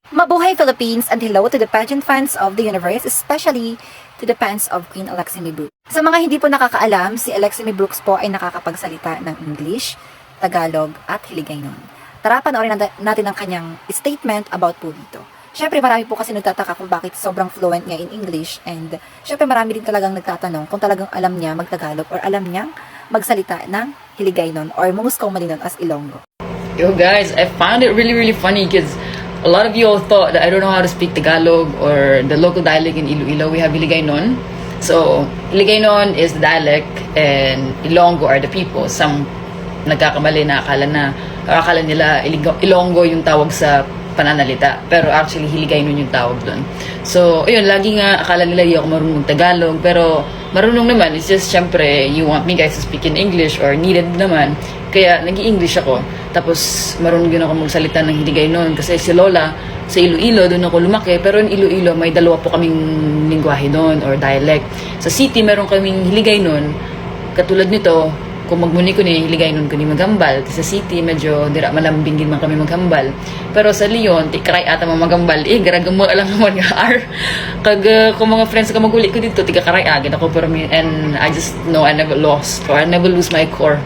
Mabuhay Philippines and hello to the pageant fans of the universe, especially to the fans of Queen Alexime Brooks. Sa mga hindi po nakakaalam, si Alexime Brooks po ay nakakapagsalita ng English, Tagalog at Hiligaynon. Tara, panoorin natin ang kanyang statement about po dito. Syempre marami po kasi nagtataka kung bakit sobrang fluent niya in English, and syempre marami din talagang nagtatanong kung talagang alam niya magtagalog or alam niyang magsalita ng Hiligaynon or most commonly known as Ilonggo. Yo guys, I found it really funny because a lot of you all thought that I don't know how to speak Tagalog or the local dialect in Iloilo. We have Hiligaynon. So, Hiligaynon is the dialect and Ilonggo are the people. Some nagkakamali na akala nila Ilonggo yung tawag sa pananalita. Pero actually, Hiligaynon yung tawag doon. So, ayun, lagi nga akala nila hindi ako marunong Tagalog. Pero marunong naman. It's just, syempre, you want me guys to speak in English or needed naman. Kaya nag-i-English ako. Tapos marunong din ako magsalita ng Hiligaynon kasi si Lola sa Iloilo doon ako lumaki, pero in Iloilo may dalawa po kaming lingwahe doon or dialect. Sa city meron kaming Hiligaynon. Katulad nito, kung magmuni ko ni Hiligaynon ko ni magambal. Sa city medyo dira malambing din man kami maghambal. Pero sa Leon, ti karay ata magambal. Garagam mo lang naman nga ar. Kag kung mga friends ka maguli ko dito, ti karay agad ako pero and I just know I never lost or I never lose my core.